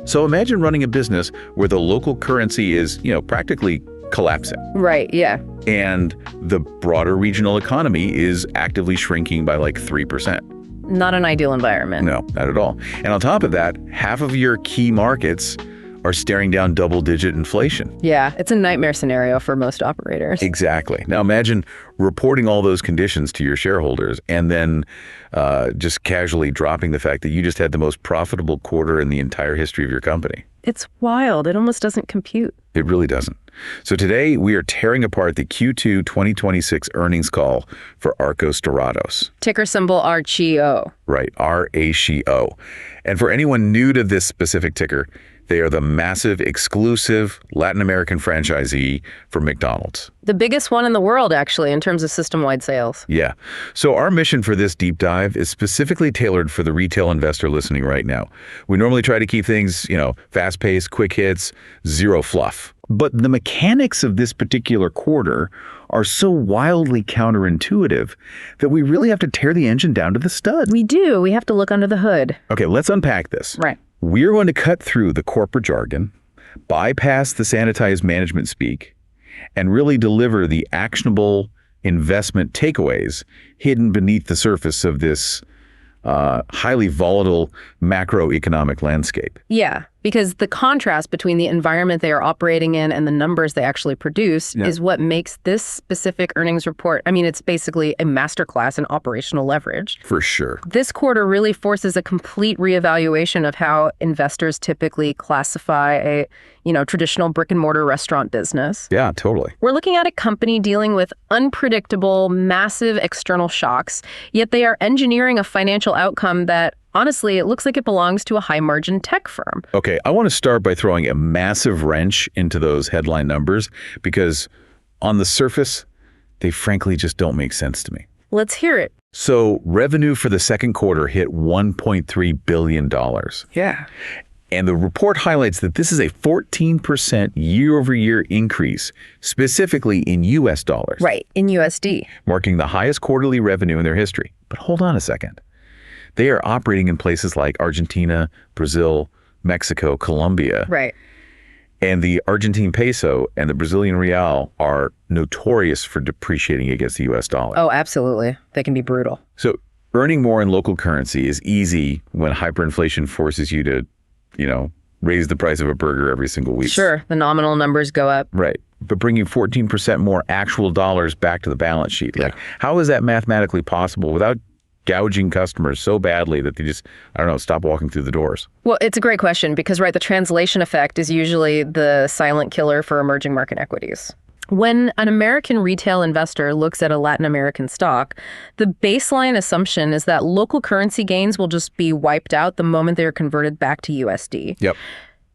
So imagine running a business where the local currency is, practically collapsing. Right, yeah. And the broader regional economy is actively shrinking by like 3%. Not an ideal environment. No, not at all. And on top of that, half of your key markets are staring down double-digit inflation. Yeah, it's a nightmare scenario for most operators. Exactly. Now imagine reporting all those conditions to your shareholders and then just casually dropping the fact that you just had the most profitable quarter in the entire history of your company. It's wild. It almost doesn't compute. It really doesn't. So today we are tearing apart the Q2 2026 earnings call for Arcos Dorados. Ticker symbol RCO. Right, RACO. And for anyone new to this specific ticker, they are the massive, exclusive Latin American franchisee for McDonald's. The biggest one in the world, actually, in terms of system-wide sales. Yeah. So our mission for this deep dive is specifically tailored for the retail investor listening right now. We normally try to keep things, fast-paced, quick hits, zero fluff. But the mechanics of this particular quarter are so wildly counterintuitive that we really have to tear the engine down to the stud. We do. We have to look under the hood. Okay, let's unpack this. Right. We're going to cut through the corporate jargon, bypass the sanitized management speak, and really deliver the actionable investment takeaways hidden beneath the surface of this highly volatile macroeconomic landscape. Yeah, because the contrast between the environment they are operating in and the numbers they actually produce is what makes this specific earnings report, it's basically a masterclass in operational leverage. For sure. This quarter really forces a complete reevaluation of how investors typically classify a, traditional brick and mortar restaurant business. Yeah, totally. We're looking at a company dealing with unpredictable, massive external shocks, yet they are engineering a financial outcome that honestly, it looks like it belongs to a high-margin tech firm. Okay, I want to start by throwing a massive wrench into those headline numbers because on the surface, they frankly just don't make sense to me. Let's hear it. So revenue for the second quarter hit $1.3 billion. Yeah. And the report highlights that this is a 14% year-over-year increase, specifically in U.S. dollars. Right, in USD. Marking the highest quarterly revenue in their history. But hold on a second. They are operating in places like Argentina, Brazil, Mexico, Colombia. Right. And the Argentine peso and the Brazilian real are notorious for depreciating against the U.S. dollar. Oh, absolutely. They can be brutal. So earning more in local currency is easy when hyperinflation forces you to, raise the price of a burger every single week. Sure, the nominal numbers go up. Right. But bringing 14% more actual dollars back to the balance sheet, how is that mathematically possible without gouging customers so badly that they just, stop walking through the doors? Well, it's a great question because, the translation effect is usually the silent killer for emerging market equities. When an American retail investor looks at a Latin American stock, the baseline assumption is that local currency gains will just be wiped out the moment they're converted back to USD. Yep.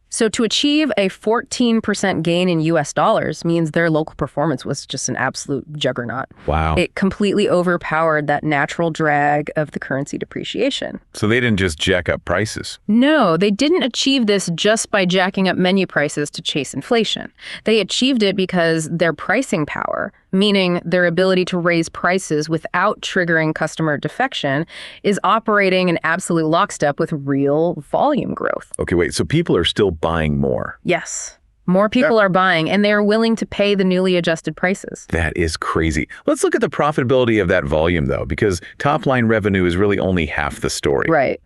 So to achieve a 14% gain in US dollars means their local performance was just an absolute juggernaut. Wow. It completely overpowered that natural drag of the currency depreciation. So they didn't just jack up prices. No, they didn't achieve this just by jacking up menu prices to chase inflation. They achieved it because their pricing power, meaning their ability to raise prices without triggering customer defection, is operating in absolute lockstep with real volume growth. Okay, wait, so people are still buying more? Yes. More people are buying, and they are willing to pay the newly adjusted prices. That is crazy. Let's look at the profitability of that volume, though, because top-line revenue is really only half the story. Right.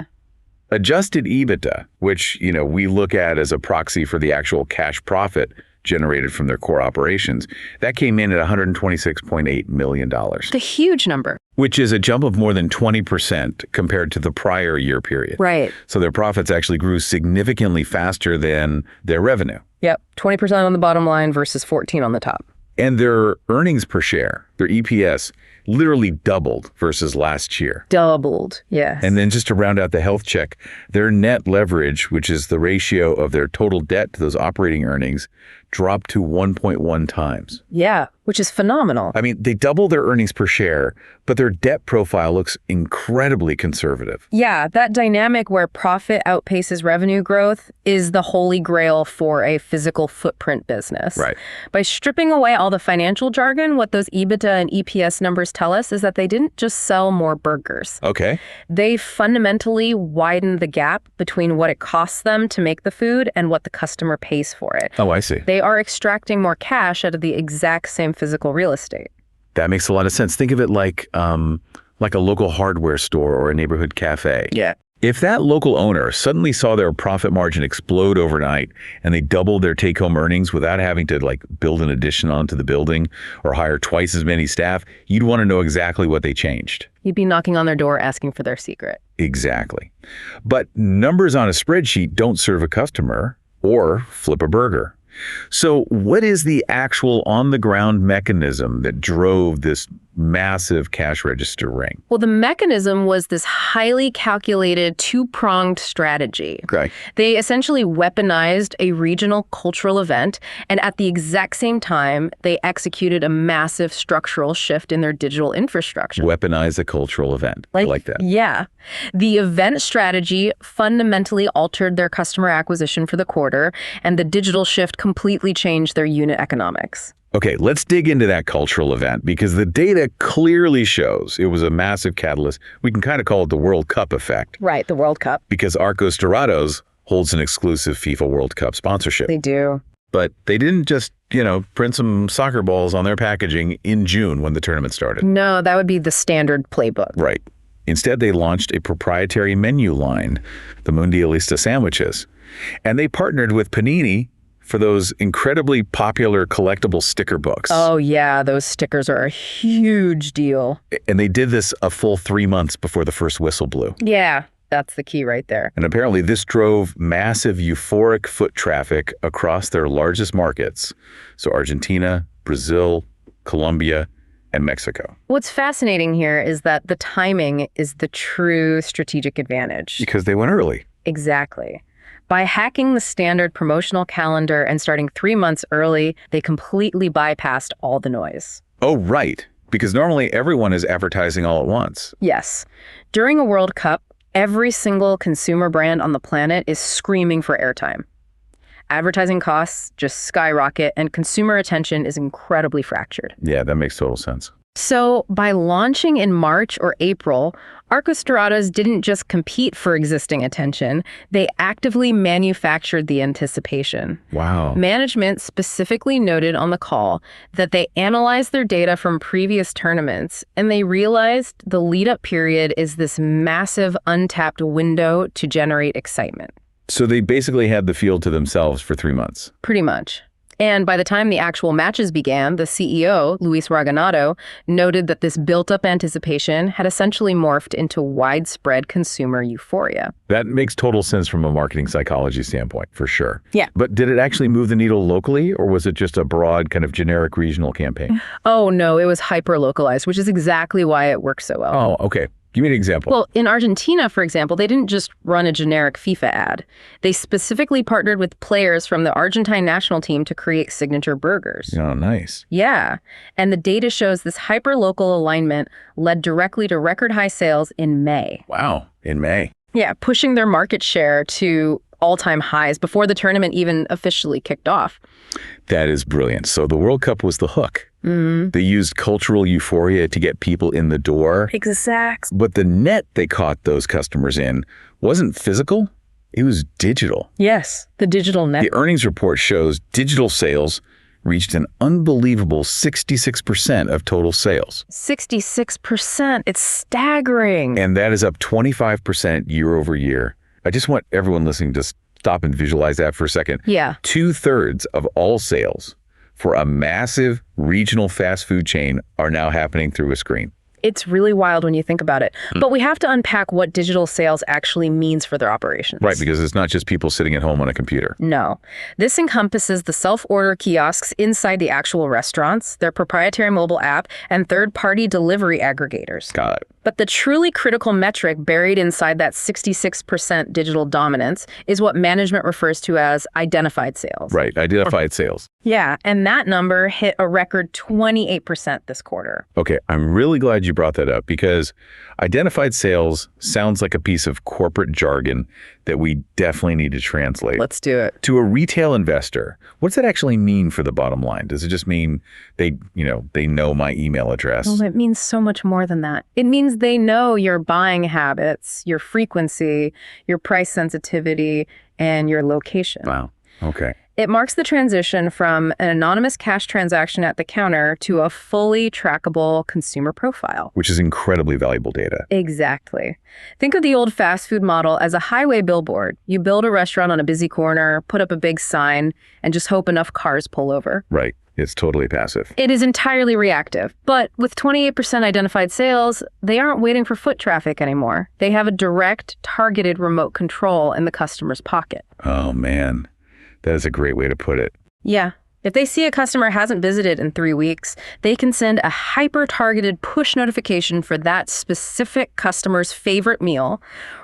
Adjusted EBITDA, which, we look at as a proxy for the actual cash profit generated from their core operations, that came in at $126.8 million. The huge number. Which is a jump of more than 20% compared to the prior year period. Right. So their profits actually grew significantly faster than their revenue. Yep, 20% on the bottom line versus 14 on the top. And their earnings per share, their EPS, literally doubled versus last year. Doubled, yes. And then just to round out the health check, their net leverage, which is the ratio of their total debt to those operating earnings, dropped to 1.1 times. Yeah, which is phenomenal. I mean, they double their earnings per share, but their debt profile looks incredibly conservative. Yeah, that dynamic where profit outpaces revenue growth is the holy grail for a physical footprint business. Right. By stripping away all the financial jargon, what those EBITDA and EPS numbers numbers tell us is that they didn't just sell more burgers. Okay. They fundamentally widened the gap between what it costs them to make the food and what the customer pays for it. Oh, I see. They are extracting more cash out of the exact same physical real estate. That makes a lot of sense. Think of it like a local hardware store or a neighborhood cafe. Yeah. If that local owner suddenly saw their profit margin explode overnight and they doubled their take-home earnings without having to build an addition onto the building or hire twice as many staff, you'd want to know exactly what they changed. You'd be knocking on their door asking for their secret. Exactly. But numbers on a spreadsheet don't serve a customer or flip a burger. So what is the actual on-the-ground mechanism that drove this massive cash register ring? Well, the mechanism was this highly calculated two-pronged strategy. Okay. They essentially weaponized a regional cultural event, and at the exact same time, they executed a massive structural shift in their digital infrastructure. Weaponize a cultural event. I like that. Yeah. The event strategy fundamentally altered their customer acquisition for the quarter, and the digital shift completely changed their unit economics. Okay, let's dig into that cultural event because the data clearly shows it was a massive catalyst. We can kind of call it the World Cup effect. Right, the World Cup. Because Arcos Dorados holds an exclusive FIFA World Cup sponsorship. They do. But they didn't just, print some soccer balls on their packaging in June when the tournament started. No, that would be the standard playbook. Right. Instead, they launched a proprietary menu line, the Mundialista sandwiches. And they partnered with Panini for those incredibly popular collectible sticker books. Oh, yeah, those stickers are a huge deal. And they did this a full 3 months before the first whistle blew. Yeah, that's the key right there. And apparently this drove massive euphoric foot traffic across their largest markets. So Argentina, Brazil, Colombia, and Mexico. What's fascinating here is that the timing is the true strategic advantage. Because they went early. Exactly. By hacking the standard promotional calendar and starting 3 months early, they completely bypassed all the noise. Oh, right. Because normally everyone is advertising all at once. Yes. During a World Cup, every single consumer brand on the planet is screaming for airtime. Advertising costs just skyrocket, and consumer attention is incredibly fractured. Yeah, that makes total sense. So by launching in March or April, Arcos Dorados didn't just compete for existing attention, they actively manufactured the anticipation. Wow. Management specifically noted on the call that they analyzed their data from previous tournaments, and they realized the lead-up period is this massive untapped window to generate excitement. So they basically had the field to themselves for 3 months. Pretty much. And by the time the actual matches began, the CEO, Luis Raganado, noted that this built-up anticipation had essentially morphed into widespread consumer euphoria. That makes total sense from a marketing psychology standpoint, for sure. Yeah. But did it actually move the needle locally, or was it just a broad kind of generic regional campaign? Oh, no, it was hyper-localized, which is exactly why it worked so well. Oh, okay. Give me an example. Well, in Argentina, for example, they didn't just run a generic FIFA ad. They specifically partnered with players from the Argentine national team to create signature burgers. Oh, nice. Yeah. And the data shows this hyper-local alignment led directly to record high sales in May. Wow. In May. Yeah, pushing their market share to all-time highs before the tournament even officially kicked off. That is brilliant. So the World Cup was the hook. Mm-hmm. They used cultural euphoria to get people in the door. Exactly. But the net they caught those customers in wasn't physical. It was digital. Yes, the digital net. The earnings report shows digital sales reached an unbelievable 66% of total sales. 66%. It's staggering. And that is up 25% year over year. I just want everyone listening to stop and visualize that for a second. Yeah. 2/3 of all sales for a massive regional fast food chain are now happening through a screen. It's really wild when you think about it. But we have to unpack what digital sales actually means for their operations. Right, because it's not just people sitting at home on a computer. No. This encompasses the self-order kiosks inside the actual restaurants, their proprietary mobile app, and third-party delivery aggregators. Got it. But the truly critical metric buried inside that 66% digital dominance is what management refers to as identified sales. Right, identified sales. Yeah, and that number hit a record 28% this quarter. Okay, I'm really glad you brought that up because identified sales sounds like a piece of corporate jargon that we definitely need to translate. Let's do it. To a retail investor, what does that actually mean for the bottom line? Does it just mean they know my email address? Well, it means so much more than that. It means they know your buying habits, your frequency, your price sensitivity, and your location. Wow. Okay. It marks the transition from an anonymous cash transaction at the counter to a fully trackable consumer profile. Which is incredibly valuable data. Exactly. Think of the old fast food model as a highway billboard. You build a restaurant on a busy corner, put up a big sign, and just hope enough cars pull over. Right. It's totally passive. It is entirely reactive. But with 28% identified sales, they aren't waiting for foot traffic anymore. They have a direct, targeted remote control in the customer's pocket. Oh, man. That is a great way to put it. Yeah. If they see a customer hasn't visited in 3 weeks, they can send a hyper-targeted push notification for that specific customer's favorite meal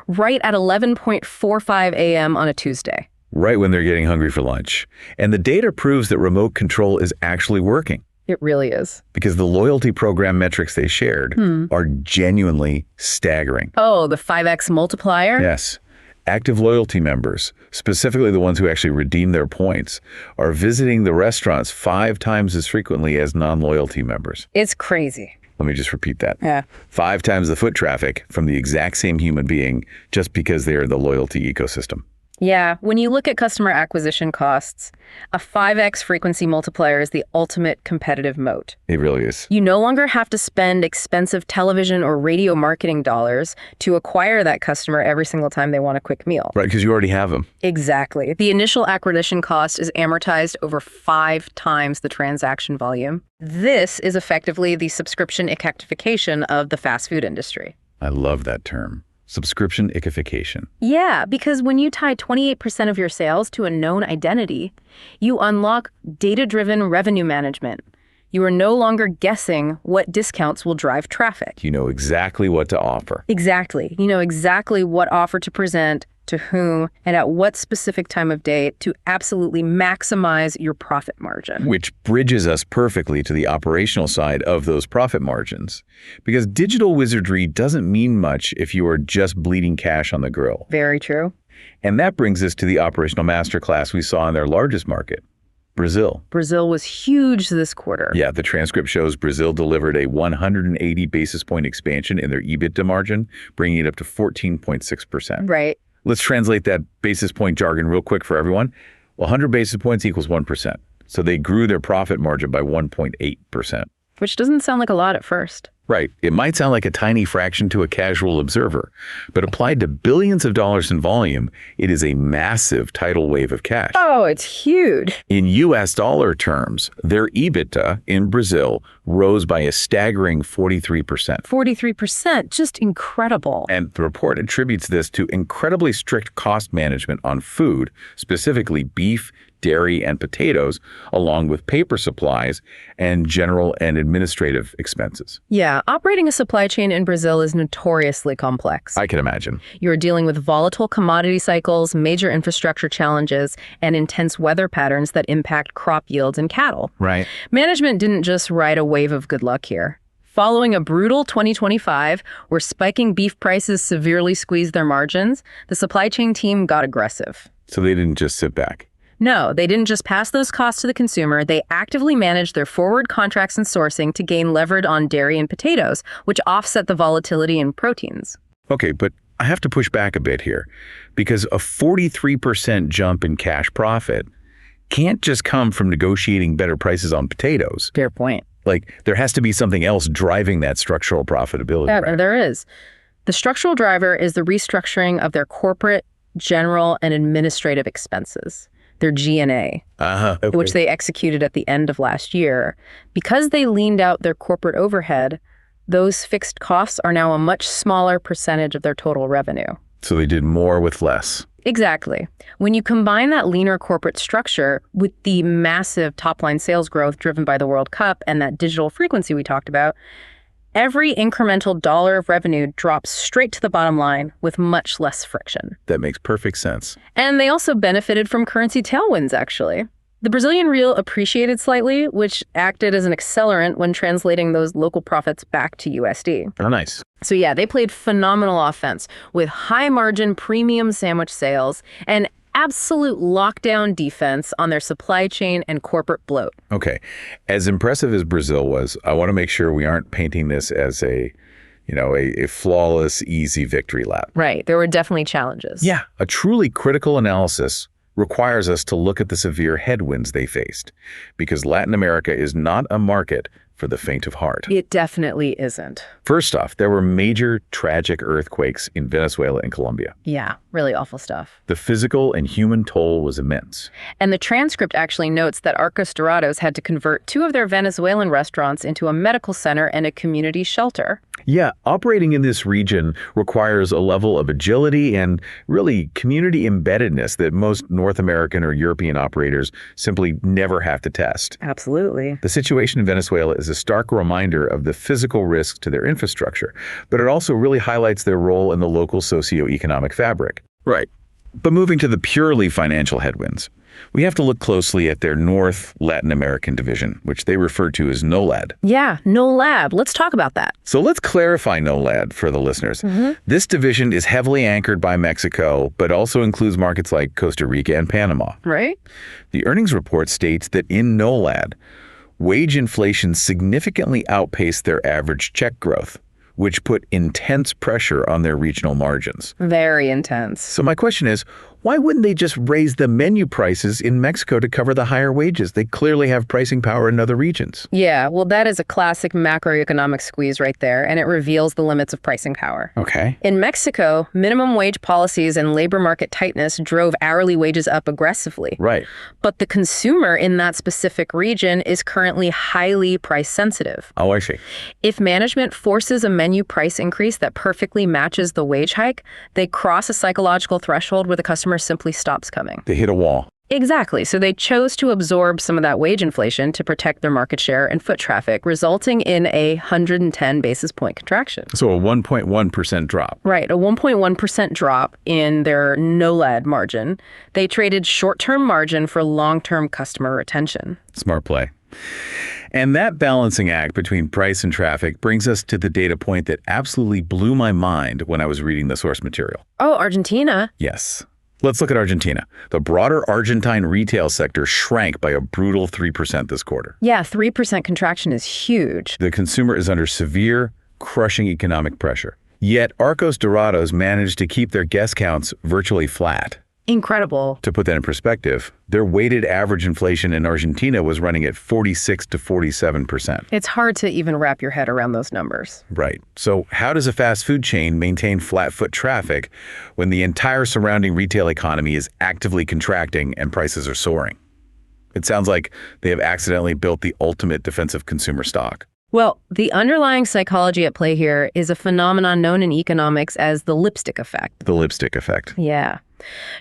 right at 11:45 a.m. on a Tuesday. Right when they're getting hungry for lunch. And the data proves that remote control is actually working. It really is. Because the loyalty program metrics they shared are genuinely staggering. Oh, the 5x multiplier? Yes. Active loyalty members, specifically the ones who actually redeem their points, are visiting the restaurants 5 times as frequently as non-loyalty members. It's crazy. Let me just repeat that. Yeah. 5 times the foot traffic from the exact same human being just because they are in the loyalty ecosystem. Yeah, when you look at customer acquisition costs, a 5x frequency multiplier is the ultimate competitive moat. It really is. You no longer have to spend expensive television or radio marketing dollars to acquire that customer every single time they want a quick meal. Right, because you already have them. Exactly. The initial acquisition cost is amortized over 5 times the transaction volume. This is effectively the subscription ikification of the fast food industry. I love that term. Subscription ikification. Yeah, because when you tie 28% of your sales to a known identity, you unlock data-driven revenue management. You are no longer guessing what discounts will drive traffic. You know exactly what to offer. Exactly. You know exactly what offer to present, to whom, and at what specific time of day to absolutely maximize your profit margin. Which bridges us perfectly to the operational side of those profit margins. Because digital wizardry doesn't mean much if you are just bleeding cash on the grill. Very true. And that brings us to the operational masterclass we saw in their largest market, Brazil. Brazil was huge this quarter. Yeah, the transcript shows Brazil delivered a 180 basis point expansion in their EBITDA margin, bringing it up to 14.6%. Right. Let's translate that basis point jargon real quick for everyone. 100 basis points equals 1%. So they grew their profit margin by 1.8%. Which doesn't sound like a lot at first. Right. It might sound like a tiny fraction to a casual observer, but applied to billions of dollars in volume, it is a massive tidal wave of cash. Oh, it's huge. In US dollar terms, their EBITDA in Brazil rose by a staggering 43%. 43%, just incredible. And the report attributes this to incredibly strict cost management on food, specifically beef, dairy, and potatoes, along with paper supplies and general and administrative expenses. Yeah, operating a supply chain in Brazil is notoriously complex. I can imagine. You're dealing with volatile commodity cycles, major infrastructure challenges, and intense weather patterns that impact crop yields and cattle. Right. Management didn't just ride a wave of good luck here. Following a brutal 2025, where spiking beef prices severely squeezed their margins, the supply chain team got aggressive. So they didn't just sit back. No, they didn't just pass those costs to the consumer. They actively managed their forward contracts and sourcing to gain leverage on dairy and potatoes, which offset the volatility in proteins. Okay, but I have to push back a bit here, because a 43% jump in cash profit can't just come from negotiating better prices on potatoes. Fair point. Like, there has to be something else driving that structural profitability. Yeah, right? there is. The structural driver is the restructuring of their corporate, general, and administrative expenses. Their G&A, Okay. which they executed at the end of last year. Because they leaned out their corporate overhead, those fixed costs are now a much smaller percentage of their total revenue. So they did more with less. Exactly. When you combine that leaner corporate structure with the massive top-line sales growth driven by the World Cup and that digital frequency we talked about, every incremental dollar of revenue drops straight to the bottom line with much less friction. That makes perfect sense. And they also benefited from currency tailwinds, actually. The Brazilian real appreciated slightly, which acted as an accelerant when translating those local profits back to USD. Oh, nice. So yeah, they played phenomenal offense with high-margin premium sandwich sales and absolute lockdown defense on their supply chain and corporate bloat. Okay. As impressive as Brazil was, I want to make sure we aren't painting this as a flawless, easy victory lap. Right. There were definitely challenges. Yeah. A truly critical analysis requires us to look at the severe headwinds they faced, because Latin America is not a market for the faint of heart. It definitely isn't. First off, there were major tragic earthquakes in Venezuela and Colombia. Yeah, really awful stuff. The physical and human toll was immense. And the transcript actually notes that Arcos Dorados had to convert 2 of their Venezuelan restaurants into a medical center and a community shelter. Yeah, operating in this region requires a level of agility and really community embeddedness that most North American or European operators simply never have to test. Absolutely. The situation in Venezuela is a stark reminder of the physical risk to their infrastructure, but it also really highlights their role in the local socioeconomic fabric. Right. But moving to the purely financial headwinds, we have to look closely at their North Latin American division, which they refer to as NOLAD. Yeah, NOLAD. Let's talk about that. So let's clarify NOLAD for the listeners. This division is heavily anchored by Mexico, but also includes markets like Costa Rica and Panama. Right? The earnings report states that in NOLAD, wage inflation significantly outpaced their average check growth, which put intense pressure on their regional margins. Very intense. So my question is, why wouldn't they just raise the menu prices in Mexico to cover the higher wages? They clearly have pricing power in other regions. Yeah, well, that is a classic macroeconomic squeeze right there, and it reveals the limits of pricing power. Okay. In Mexico, minimum wage policies and labor market tightness drove hourly wages up aggressively. Right. But the consumer in that specific region is currently highly price sensitive. Oh, I see. If management forces a menu price increase that perfectly matches the wage hike, they cross a psychological threshold where the customer simply stops coming. They hit a wall. Exactly. So they chose to absorb some of that wage inflation to protect their market share and foot traffic, resulting in a 110 basis point contraction. So a 1.1% drop. Right, a 1.1% drop in their NOLAD margin. They traded short-term margin for long-term customer retention. Smart play. And that balancing act between price and traffic brings us to the data point that absolutely blew my mind when I was reading the source material. Oh, Argentina? Yes. Let's look at Argentina. The broader Argentine retail sector shrank by a brutal 3% this quarter. Yeah, 3% contraction is huge. The consumer is under severe, crushing economic pressure. Yet Arcos Dorados managed to keep their guest counts virtually flat. Incredible. To put that in perspective, their weighted average inflation in Argentina was running at 46 to 47%. It's hard to even wrap your head around those numbers. Right. So how does a fast food chain maintain flat foot traffic when the entire surrounding retail economy is actively contracting and prices are soaring? It sounds like they have accidentally built the ultimate defensive consumer stock. Well, the underlying psychology at play here is a phenomenon known in economics as the lipstick effect. The lipstick effect. Yeah.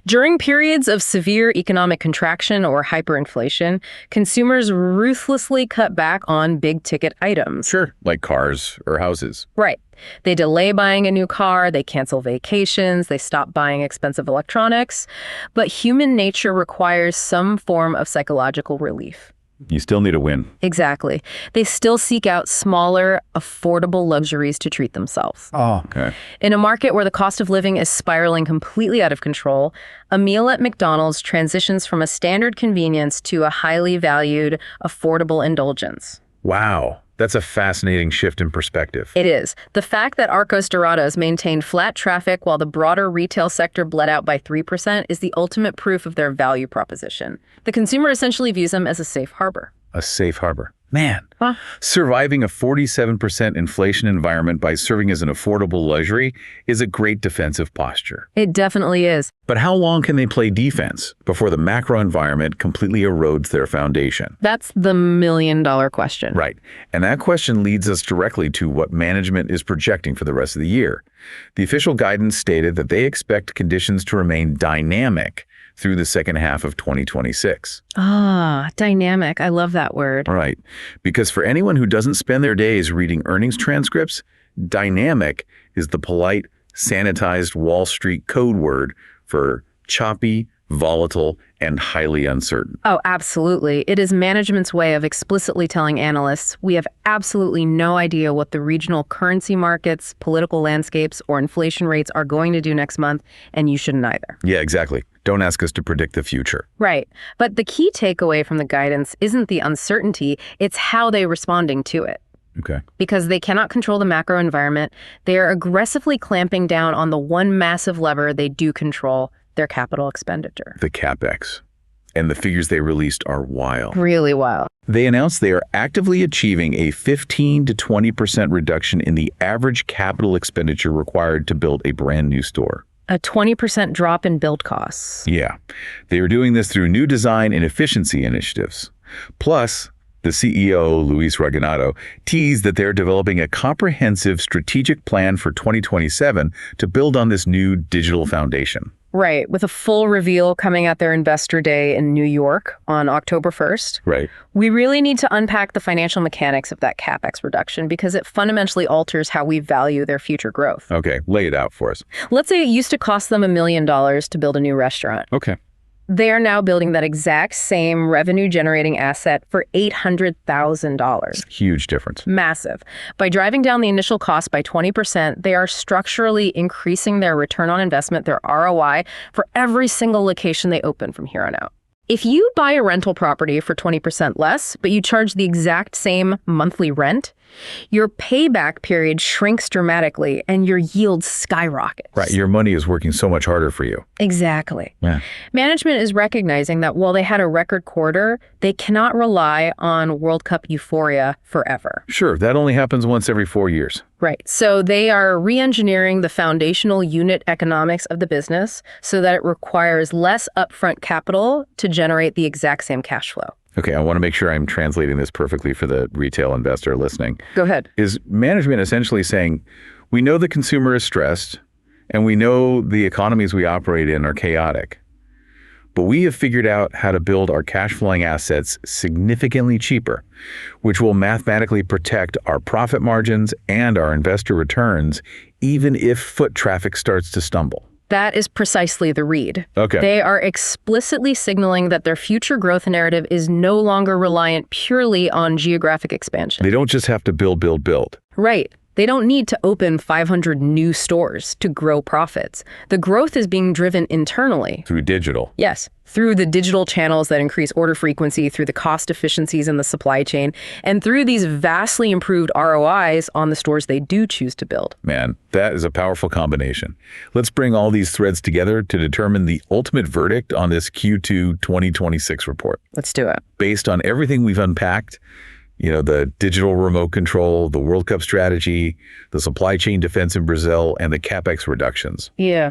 During periods of severe economic contraction or hyperinflation, consumers ruthlessly cut back on big-ticket items. Sure, like cars or houses. Right. They delay buying a new car, they cancel vacations, they stop buying expensive electronics. But human nature requires some form of psychological relief. You still need a win. Exactly. They still seek out smaller, affordable luxuries to treat themselves. Oh, okay. In a market where the cost of living is spiraling completely out of control, a meal at McDonald's transitions from a standard convenience to a highly valued, affordable indulgence. Wow. That's a fascinating shift in perspective. It is. The fact that Arcos Dorados maintained flat traffic while the broader retail sector bled out by 3% is the ultimate proof of their value proposition. The consumer essentially views them as a safe harbor. A safe harbor. Man, surviving a 47% inflation environment by serving as an affordable luxury is a great defensive posture. It definitely is. But how long can they play defense before the macro environment completely erodes their foundation? That's the million-dollar question. Right. And that question leads us directly to what management is projecting for the rest of the year. The official guidance stated that they expect conditions to remain dynamic through the second half of 2026. Ah, dynamic. I love that word. Right. Because Because for anyone who doesn't spend their days reading earnings transcripts, dynamic is the polite, sanitized Wall Street code word for choppy, volatile, and highly uncertain. Oh, absolutely. It is management's way of explicitly telling analysts we have absolutely no idea what the regional currency markets, political landscapes, or inflation rates are going to do next month, and you shouldn't either. Yeah, exactly. Don't ask us to predict the future. Right. But the key takeaway from the guidance isn't the uncertainty, it's how they're responding to it. Okay. Because they cannot control the macro environment, they are aggressively clamping down on the one massive lever they do control, their capital expenditure. The CapEx. And the figures they released are wild. Really wild. They announced they are actively achieving a 15 to 20% reduction in the average capital expenditure required to build a brand new store. A 20% drop in build costs. Yeah. They are doing this through new design and efficiency initiatives. Plus, the CEO, Luis Reganado, teased that they're developing a comprehensive strategic plan for 2027 to build on this new digital foundation. Right, with a full reveal coming at their Investor Day in New York on October 1st. Right. We really need to unpack the financial mechanics of that CapEx reduction because it fundamentally alters how we value their future growth. Okay, lay it out for us. Let's say it used to cost them $1 million to build a new restaurant. Okay. They are now building that exact same revenue-generating asset for $800,000. Huge difference. Massive. By driving down the initial cost by 20%, they are structurally increasing their return on investment, their ROI, for every single location they open from here on out. If you buy a rental property for 20% less, but you charge the exact same monthly rent, your payback period shrinks dramatically and your yield skyrockets. Right, your money is working so much harder for you. Exactly. Yeah. Management is recognizing that while they had a record quarter, they cannot rely on World Cup euphoria forever. Sure, that only happens once every 4 years. Right. So they are re-engineering the foundational unit economics of the business so that it requires less upfront capital to generate the exact same cash flow. Okay, I want to make sure I'm translating this perfectly for the retail investor listening. Go ahead. Is management essentially saying, we know the consumer is stressed, and we know the economies we operate in are chaotic, but we have figured out how to build our cash flowing assets significantly cheaper, which will mathematically protect our profit margins and our investor returns, even if foot traffic starts to stumble. That is precisely the read. Okay. They are explicitly signaling that their future growth narrative is no longer reliant purely on geographic expansion. They don't just have to build. Right. They don't need to open 500 new stores to grow profits. The growth is being driven internally. Through digital. Yes, through the digital channels that increase order frequency, through the cost efficiencies in the supply chain, and through these vastly improved ROIs on the stores they do choose to build. Man, that is a powerful combination. Let's bring all these threads together to determine the ultimate verdict on this Q2 2026 report. Let's do it. Based on everything we've unpacked, the digital remote control, the World Cup strategy, the supply chain defense in Brazil, and the CapEx reductions. Yeah.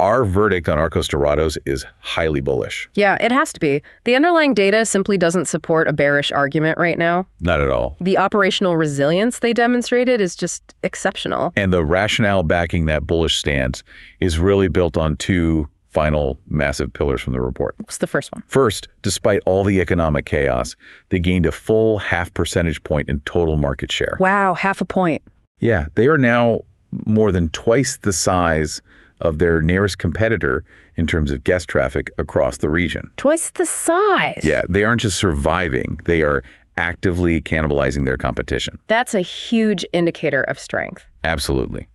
Our verdict on Arcos Dorados is highly bullish. Yeah, it has to be. The underlying data simply doesn't support a bearish argument right now. Not at all. The operational resilience they demonstrated is just exceptional. And the rationale backing that bullish stance is really built on two final massive pillars from the report. What's the first one? First, despite all the economic chaos, they gained a full 0.5 percentage point in total market share. Wow, 0.5 point. Yeah, they are now more than twice the size of their nearest competitor in terms of guest traffic across the region. Twice the size. Yeah, they aren't just surviving, they are actively cannibalizing their competition. That's a huge indicator of strength. Absolutely.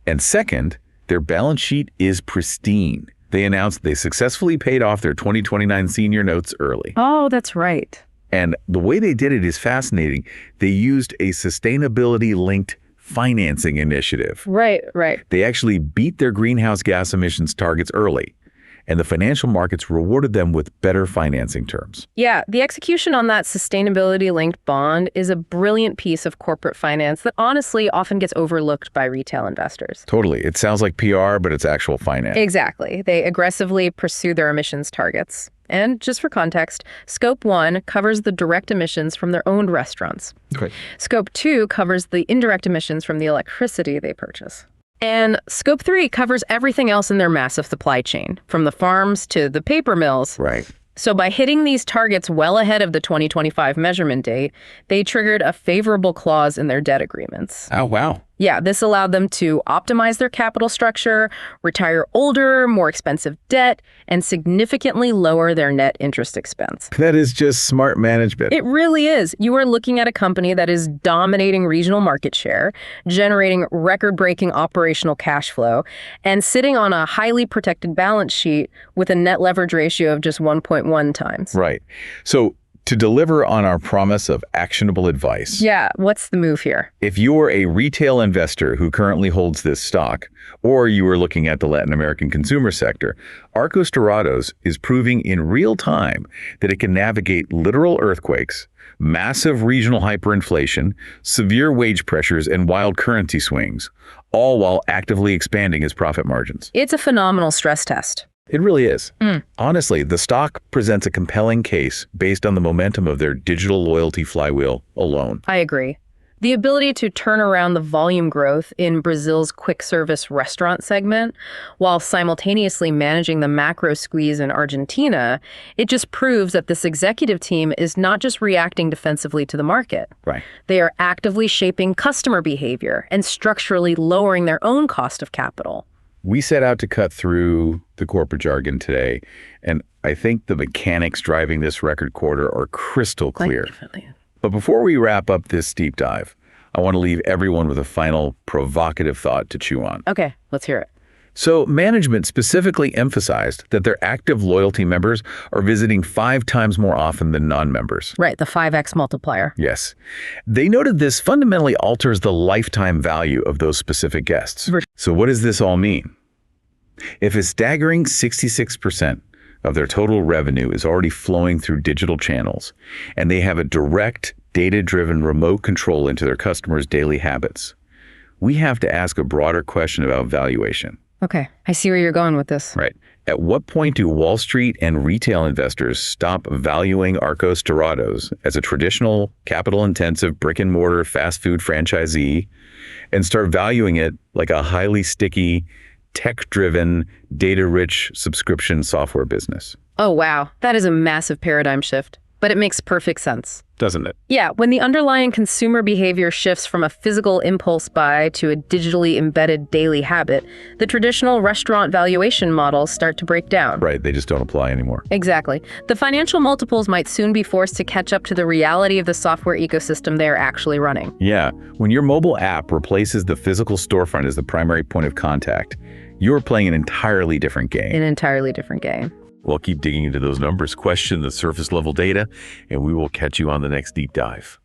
And second, their balance sheet is pristine. They announced they successfully paid off their 2029 senior notes early. Oh, that's right. And the way they did it is fascinating. They used a sustainability-linked financing initiative. Right. They actually beat their greenhouse gas emissions targets early, and the financial markets rewarded them with better financing terms. Yeah, the execution on that sustainability-linked bond is a brilliant piece of corporate finance that honestly often gets overlooked by retail investors. Totally. It sounds like PR, but it's actual finance. Exactly. They aggressively pursue their emissions targets. And just for context, Scope 1 covers the direct emissions from their owned restaurants. Okay. Scope 2 covers the indirect emissions from the electricity they purchase. And Scope 3 covers everything else in their massive supply chain, from the farms to the paper mills. Right. So by hitting these targets well ahead of the 2025 measurement date, they triggered a favorable clause in their debt agreements. Oh, wow. Yeah, this allowed them to optimize their capital structure, retire older, more expensive debt, and significantly lower their net interest expense. That is just smart management. It really is. You are looking at a company that is dominating regional market share, generating record-breaking operational cash flow, and sitting on a highly protected balance sheet with a net leverage ratio of just 1.1 times. Right. So to deliver on our promise of actionable advice. Yeah, what's the move here? If you're a retail investor who currently holds this stock, or you are looking at the Latin American consumer sector, Arcos Dorados is proving in real time that it can navigate literal earthquakes, massive regional hyperinflation, severe wage pressures, and wild currency swings, all while actively expanding its profit margins. It's a phenomenal stress test. It really is. Honestly, the stock presents a compelling case based on the momentum of their digital loyalty flywheel alone. I agree. The ability to turn around the volume growth in Brazil's quick service restaurant segment while simultaneously managing the macro squeeze in Argentina, it just proves that this executive team is not just reacting defensively to the market. Right. They are actively shaping customer behavior and structurally lowering their own cost of capital. We set out to cut through the corporate jargon today, and I think the mechanics driving this record quarter are crystal clear. Definitely. But before we wrap up this deep dive, I want to leave everyone with a final provocative thought to chew on. Okay, let's hear it. So management specifically emphasized that their active loyalty members are visiting 5 times more often than non-members. Right, the 5x multiplier. Yes. They noted this fundamentally alters the lifetime value of those specific guests. So what does this all mean? If a staggering 66% of their total revenue is already flowing through digital channels, and they have a direct, data-driven remote control into their customers' daily habits, we have to ask a broader question about valuation. Okay, I see where you're going with this. Right. At what point do Wall Street and retail investors stop valuing Arcos Dorados as a traditional, capital-intensive brick-and-mortar fast food franchisee and start valuing it like a highly sticky, tech-driven, data-rich subscription software business? Oh, wow. That is a massive paradigm shift, but it makes perfect sense. Doesn't it? Yeah, when the underlying consumer behavior shifts from a physical impulse buy to a digitally embedded daily habit, the traditional restaurant valuation models start to break down. Right, they just don't apply anymore. Exactly. The financial multiples might soon be forced to catch up to the reality of the software ecosystem they are actually running. Yeah, when your mobile app replaces the physical storefront as the primary point of contact, you're playing an entirely different game. An entirely different game. We'll keep digging into those numbers, question the surface level data, and we will catch you on the next deep dive.